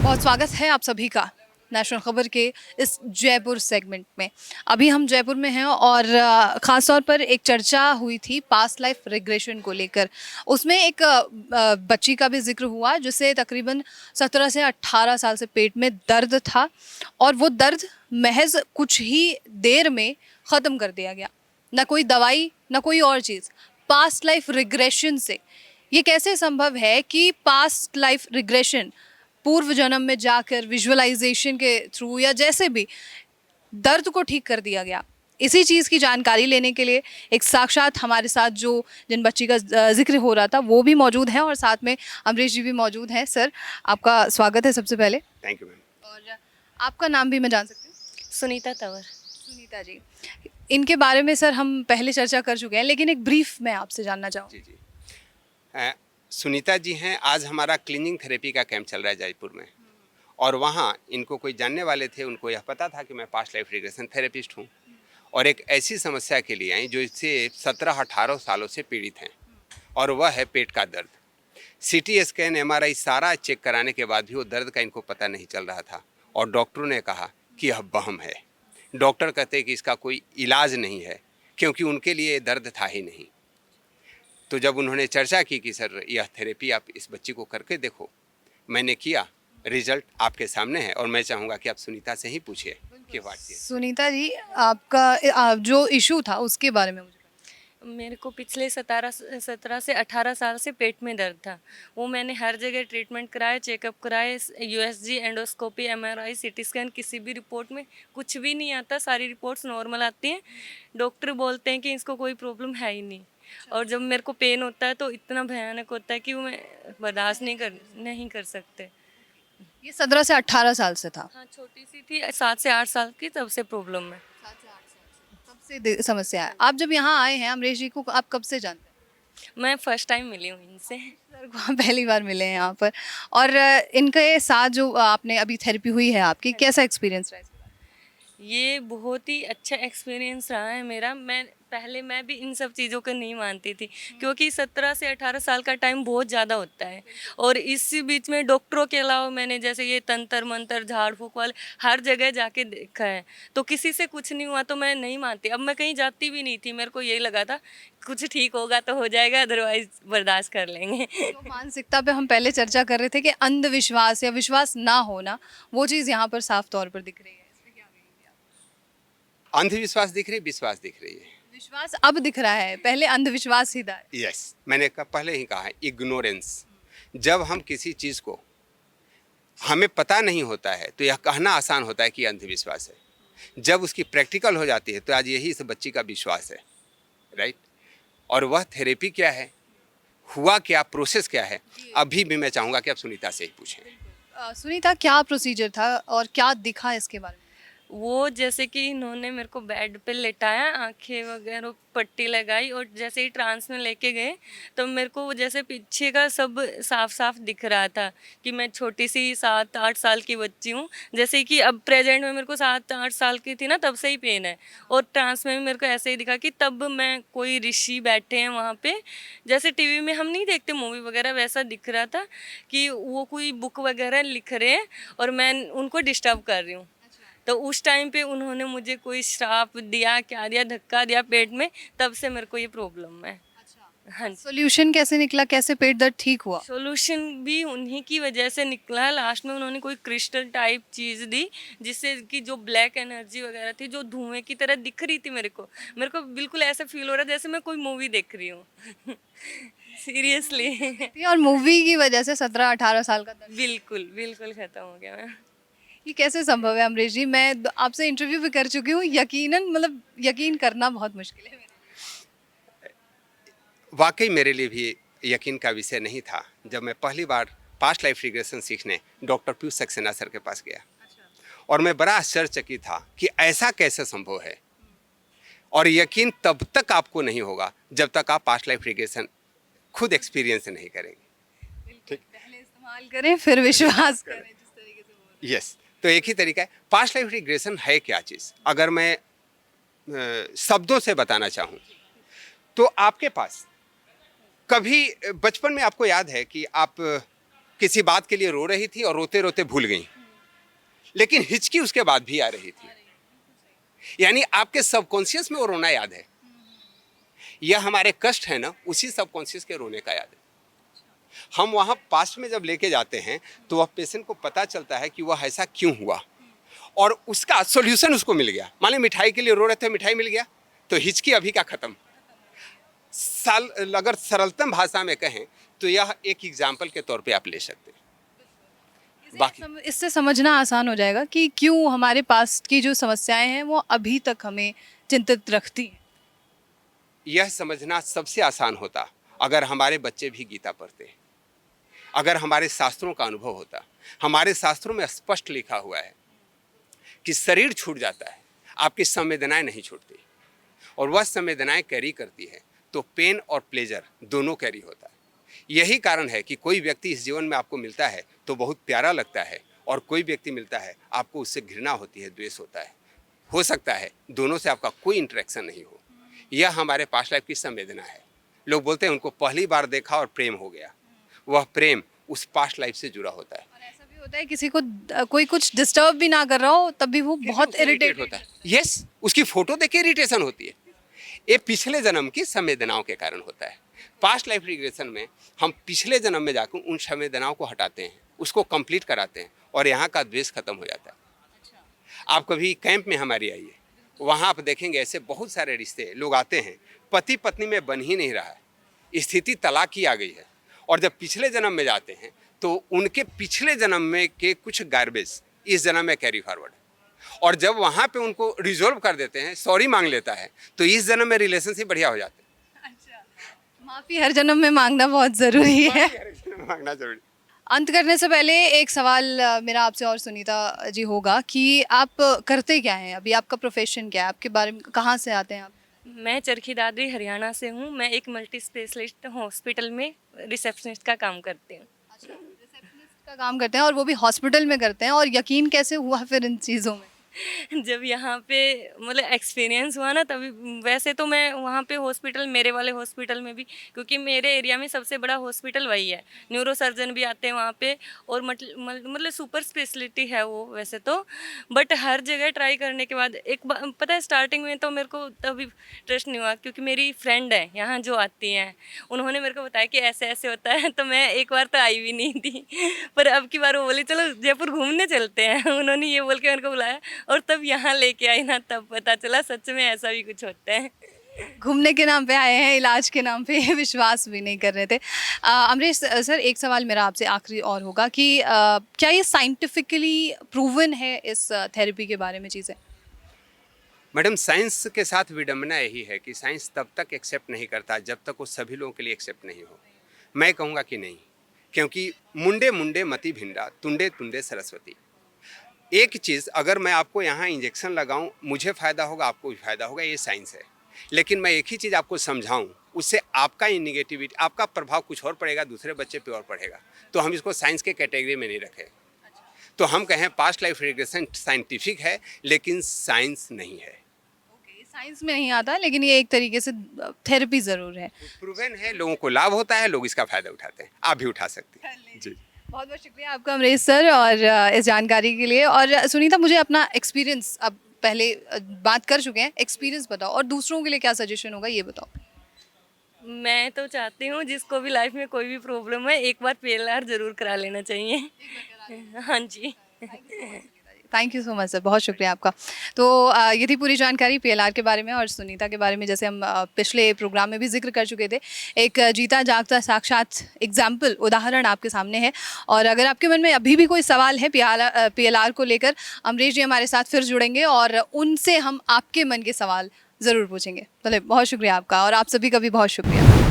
बहुत स्वागत है आप सभी का नेशनल खबर के इस जयपुर सेगमेंट में। अभी हम जयपुर में हैं और ख़ास तौर पर एक चर्चा हुई थी पास्ट लाइफ रिग्रेशन को लेकर। उसमें एक बच्ची का भी जिक्र हुआ जिसे तकरीबन 17 से 18 साल से पेट में दर्द था और वो दर्द महज कुछ ही देर में ख़त्म कर दिया गया। ना कोई दवाई ना कोई और चीज़, पास्ट लाइफ रिग्रेशन से। ये कैसे संभव है कि पास्ट लाइफ रिग्रेशन पूर्व जन्म में जाकर विजुअलाइजेशन के थ्रू या जैसे भी दर्द को ठीक कर दिया गया। इसी चीज़ की जानकारी लेने के लिए एक साक्षात हमारे साथ जो जिन बच्ची का जिक्र हो रहा था वो भी मौजूद है और साथ में अमरीश जी भी मौजूद हैं। सर, आपका स्वागत है सबसे पहले। Thank you ma'am. और आपका नाम भी मैं जान सकती हूँ? सुनीता तंवर। सुनीता जी, इनके बारे में सर हम पहले चर्चा कर चुके हैं, लेकिन एक ब्रीफ मैं आपसे जानना चाहूँ। जी जी। सुनीता जी हैं, आज हमारा क्लीनिंग थेरेपी का कैंप चल रहा है जयपुर में, और वहाँ इनको कोई जानने वाले थे, उनको यह पता था कि मैं पास्ट लाइफ रिग्रेशन थेरेपिस्ट हूँ और एक ऐसी समस्या के लिए आई जो इससे 17-18 सालों से पीड़ित हैं, और वह है पेट का दर्द। सीटी स्कैन, एमआरआई सारा चेक कराने के बाद भी वो दर्द का इनको पता नहीं चल रहा था और डॉक्टरों ने कहा कि यह वहम है। डॉक्टर कहते हैं कि इसका कोई इलाज नहीं है, क्योंकि उनके लिए ये दर्द था ही नहीं। तो जब उन्होंने चर्चा की कि सर यह थेरेपी आप इस बच्ची को करके देखो, मैंने किया, रिजल्ट आपके सामने है और मैं चाहूँगा कि आप सुनीता से ही पूछिए कि व्हाट इज। सुनीता जी, आपका जो इशू था उसके बारे में मुझे मेरे को पिछले 17 से 18 साल से पेट में दर्द था। वो मैंने हर जगह ट्रीटमेंट कराए, चेकअप कराए, USG, endoscopy, MRI, CT scan, किसी भी रिपोर्ट में कुछ भी नहीं आता। सारी रिपोर्ट्स नॉर्मल आती हैं। डॉक्टर बोलते हैं कि इसको कोई प्रॉब्लम है ही नहीं। और जब मेरे को पेन होता है तो इतना भयानक होता है कि वो मैं बर्दाश्त नहीं कर सकते। ये 17 से 18 साल से था। हाँ, छोटी सी थी, 7 से 8 साल की, तब से प्रॉब्लम है। तब से समस्या है। आप जब यहाँ आए हैं, अमरीश जी को आप कब से जानते हैं? मैं फर्स्ट टाइम मिली हूँ इनसे। सर को आप पहली बार मिले हैं यहाँ पर। और इनके साथ जो आपने अभी थेरेपी हुई है आपकी, कैसा एक्सपीरियंस रहा? ये बहुत ही अच्छा एक्सपीरियंस रहा है मेरा। मैं भी इन सब चीज़ों को नहीं मानती थी, क्योंकि 17 से 18 साल का टाइम बहुत ज़्यादा होता है। और इसी बीच में डॉक्टरों के अलावा मैंने जैसे ये तंत्र मंत्र, झाड़ फूक वाले हर जगह जाके देखा है, तो किसी से कुछ नहीं हुआ तो मैं नहीं मानती। अब मैं कहीं जाती भी नहीं थी, मेरे को यही लगा था कुछ ठीक होगा तो हो जाएगा, अदरवाइज बर्दाश्त कर लेंगे। तो मानसिकता पे हम पहले चर्चा कर रहे थे कि अंधविश्वास या विश्वास ना होना, वो चीज़ यहाँ पर साफ तौर पर दिख रही है। इसमें क्या कहेंगे आप? अंधविश्वास दिख रही, विश्वास दिख रही है। विश्वास अब दिख रहा है, पहले अंधविश्वास ही था। यस, मैंने पहले ही कहा, इग्नोरेंस। जब हम किसी चीज़ को हमें पता नहीं होता है तो यह कहना आसान होता है कि अंधविश्वास है। जब उसकी प्रैक्टिकल हो जाती है तो आज यही इस बच्ची का विश्वास है, राइट। और वह थेरेपी क्या है, हुआ क्या, प्रोसेस क्या है, अभी भी मैं चाहूँगा कि आप सुनीता से ही पूछें। सुनीता, क्या प्रोसीजर था और क्या दिखा इसके बारे में? वो जैसे कि इन्होंने मेरे को बेड पे लेटाया, आंखें वगैरह पट्टी लगाई, और जैसे ही ट्रांस में लेके गए तो मेरे को जैसे पीछे का सब साफ साफ दिख रहा था कि मैं छोटी सी 7-8 साल की बच्ची हूँ। जैसे कि अब प्रेजेंट में मेरे को 7-8 साल की थी ना, तब से ही पेन है। और ट्रांस में भी मेरे को ऐसे ही दिखा कि तब मैं कोई ऋषि बैठे हैं वहाँ पे, जैसे टीवी में हम नहीं देखते मूवी वगैरह, वैसा दिख रहा था कि वो कोई बुक वगैरह लिख रहे हैं और मैं उनको डिस्टर्ब कर रही हूँ। तो उस टाइम पे उन्होंने मुझे कोई श्राप दिया, क्या दिया, धक्का दिया पेट में, तब से मेरे को ये प्रॉब्लम है। हाँ, सॉल्यूशन कैसे निकला, कैसे पेट दर्द ठीक हुआ? सॉल्यूशन भी उन्हीं की वजह से निकला है। लास्ट में उन्होंने कोई क्रिस्टल टाइप चीज़ दी, जिससे कि जो ब्लैक एनर्जी वगैरह थी, जो धुएं की तरह दिख रही थी मेरे को बिल्कुल ऐसा फील हो रहा है जैसे मैं कोई मूवी देख रही हूँ। सीरियसली। और मूवी की वजह से 17-18 साल का दर्द बिल्कुल बिल्कुल ख़त्म हो गया मैं। ये कैसे संभव है अमरीश जी? मैं आपसे इंटरव्यू भी कर चुकी हूँ, यकीनन मतलब यकीन करना बहुत मुश्किल है मेरे लिए। वाकई मेरे लिए भी यकीन का विषय नहीं था जब मैं पहली बार पास्ट लाइफ रिग्रेशन सीखने डॉक्टर पीयूष सक्सेना सर के पास गया, और मैं बड़ा आश्चर्यचकित था कि ऐसा कैसे संभव है। और यकीन तब तक आपको नहीं होगा जब तक आप पास्ट लाइफ रिग्रेशन खुद एक्सपीरियंस नहीं करेंगे। ठीक, पहले इस्तेमाल करें फिर विश्वास करें, जिस तरीके से बोल रहे हैं। यस। तो एक ही तरीका है। पास्ट लाइफ रिग्रेशन है क्या चीज़, अगर मैं शब्दों से बताना चाहूँ तो आपके पास कभी बचपन में आपको याद है कि आप किसी बात के लिए रो रही थी और रोते रोते भूल गई, लेकिन हिचकी उसके बाद भी आ रही थी। यानी आपके सबकॉन्शियस में वो रोना याद है। यह हमारे कष्ट है ना, उसी सबकॉन्शियस के रोने का याद है। हम वहाँ पास्ट में जब लेके जाते हैं तो वह पेशेंट को पता चलता है कि वह ऐसा क्यों हुआ और उसका सॉल्यूशन उसको मिल गया। मान ली मिठाई के लिए रो रहे थे, मिठाई मिल गया तो हिचकी अभी का खत्म। अगर सरलतम भाषा में कहें तो यह एक एग्जाम्पल के तौर पे आप ले सकते हैं। बाकी इससे समझना आसान हो जाएगा कि क्यों हमारे पास की जो समस्याएं हैं वो अभी तक हमें चिंतित रखती हैं। यह समझना सबसे आसान होता अगर हमारे बच्चे भी गीता पढ़ते, अगर हमारे शास्त्रों का अनुभव होता। हमारे शास्त्रों में स्पष्ट लिखा हुआ है कि शरीर छूट जाता है, आपकी संवेदनाएं नहीं छूटती, और वह संवेदनाएं कैरी करती है तो पेन और प्लेजर दोनों कैरी होता है। यही कारण है कि कोई व्यक्ति इस जीवन में आपको मिलता है तो बहुत प्यारा लगता है, और कोई व्यक्ति मिलता है आपको उससे घृणा होती है, द्वेष होता है। हो सकता है दोनों से आपका कोई इंटरेक्शन नहीं हो। यह हमारे पास्ट लाइफ की संवेदना है। लोग बोलते हैं उनको पहली बार देखा और प्रेम हो गया। वह प्रेम उस पास्ट लाइफ से जुड़ा होता है। और ऐसा भी होता है किसी को कोई कुछ डिस्टर्ब भी ना कर रहा हो तब भी वो बहुत इरिटेट होता है। यस, उसकी फोटो देख के इरिटेशन होती है। ये पिछले जन्म की संवेदनाओं के कारण होता है। पास्ट लाइफ रिग्रेशन में हम पिछले जन्म में जाकर उन संवेदनाओं को हटाते हैं, उसको कंप्लीट कराते हैं, और यहाँ का द्वेष खत्म हो जाता है। आप कभी कैंप में हमारी आइए, वहाँ आप देखेंगे ऐसे बहुत सारे रिश्ते लोग आते हैं, पति पत्नी में बन ही नहीं रहा है, स्थिति तलाक की आ गई है, और जब पिछले जन्म में जाते हैं तो उनके पिछले जन्म में के कुछ गार्बेज इस जन्म में कैरी फॉरवर्ड, और जब वहाँ पे उनको रिजोल्व कर देते हैं, सॉरी मांग लेता है, तो इस जन्म में रिलेशनशिप बढ़िया हो जाते हैं। अच्छा, माफी हर जन्म में मांगना बहुत जरूरी है। मांगना जरूरी। अंत करने से पहले एक सवाल मेरा आपसे और सुनीता जी होगा कि आप करते क्या हैं अभी, आपका प्रोफेशन क्या है, आपके बारे में कहाँ से आते हैं आप? मैं चरखी दादरी हरियाणा से हूँ। मैं एक मल्टी स्पेशलिस्ट हॉस्पिटल में रिसेप्शनिस्ट का काम करती हूँ। अच्छा, रिसेप्शनिस्ट का काम करते हैं और वो भी हॉस्पिटल में करते हैं, और यकीन कैसे हुआ फिर इन चीज़ों में? जब यहाँ पे मतलब एक्सपीरियंस हुआ ना, तभी। वैसे तो मैं वहाँ पे हॉस्पिटल, मेरे वाले हॉस्पिटल में भी, क्योंकि मेरे एरिया में सबसे बड़ा हॉस्पिटल वही है, न्यूरो सर्जन भी आते हैं वहाँ पे, और मतलब सुपर स्पेशलिटी है वो वैसे तो। बट हर जगह ट्राई करने के बाद पता है, स्टार्टिंग में तो मेरे को तभी ट्रस्ट नहीं हुआ, क्योंकि मेरी फ्रेंड है यहाँ जो आती हैं, उन्होंने मेरे को बताया कि ऐसे ऐसे होता है, तो मैं एक बार तो आई भी नहीं थी। पर अब की बार वो बोली चलो जयपुर घूमने चलते हैं, उन्होंने ये बोल के मेरे को बुलाया, और तब यहाँ लेके आई ना, तब पता चला सच में ऐसा भी कुछ होता है। घूमने के नाम पे आए हैं, इलाज के नाम पे विश्वास भी नहीं कर रहे थे। अमरीश सर, एक सवाल मेरा आपसे आखिरी और होगा कि क्या ये साइंटिफिकली प्रूवन है इस थेरेपी के बारे में चीज़ें? मैडम, साइंस के साथ विडंबना यही है कि साइंस तब तक एक्सेप्ट नहीं करता जब तक वो सभी लोगों के लिए एक्सेप्ट नहीं हो। मैं कहूँगा कि नहीं, क्योंकि मुंडे मुंडे मति भिंडा, तुंडे तुंडे सरस्वती। एक चीज़, अगर मैं आपको यहाँ इंजेक्शन लगाऊं, मुझे फ़ायदा होगा, आपको भी फ़ायदा होगा, ये साइंस है। लेकिन मैं एक ही चीज़ आपको समझाऊं, उससे आपका ही निगेटिविटी, आपका प्रभाव कुछ और पड़ेगा, दूसरे बच्चे पे और पड़ेगा, तो हम इसको साइंस के कैटेगरी में नहीं रखें। तो हम कहें पास्ट लाइफ रिग्रेशन साइंटिफिक है, लेकिन साइंस नहीं है। साइंस में नहीं आता, लेकिन ये एक तरीके से थेरेपी ज़रूर है। प्रूवन है, लोगों को लाभ होता है, लोग इसका फ़ायदा उठाते हैं। आप भी उठा सकते हैं। जी, बहुत बहुत शुक्रिया आपका अमरीश सर, और इस जानकारी के लिए। और सुनीता, मुझे अपना एक्सपीरियंस, अब पहले बात कर चुके हैं, एक्सपीरियंस बताओ, और दूसरों के लिए क्या सजेशन होगा ये बताओ। मैं तो चाहती हूँ जिसको भी लाइफ में कोई भी प्रॉब्लम है, एक बार PLR जरूर करा लेना चाहिए। हाँ जी। Thank you so much sir, बहुत शुक्रिया आपका। तो ये थी पूरी जानकारी PLR के बारे में और सुनीता के बारे में, जैसे हम पिछले प्रोग्राम में भी जिक्र कर चुके थे। एक जीता जागता साक्षात एग्जाम्पल, उदाहरण आपके सामने है। और अगर आपके मन में अभी भी कोई सवाल है PLR को लेकर, अमरीश जी हमारे साथ फिर जुड़ेंगे और उनसे हम आपके मन के सवाल ज़रूर पूछेंगे। चलिए, बहुत शुक्रिया आपका, और आप सभी का भी बहुत शुक्रिया।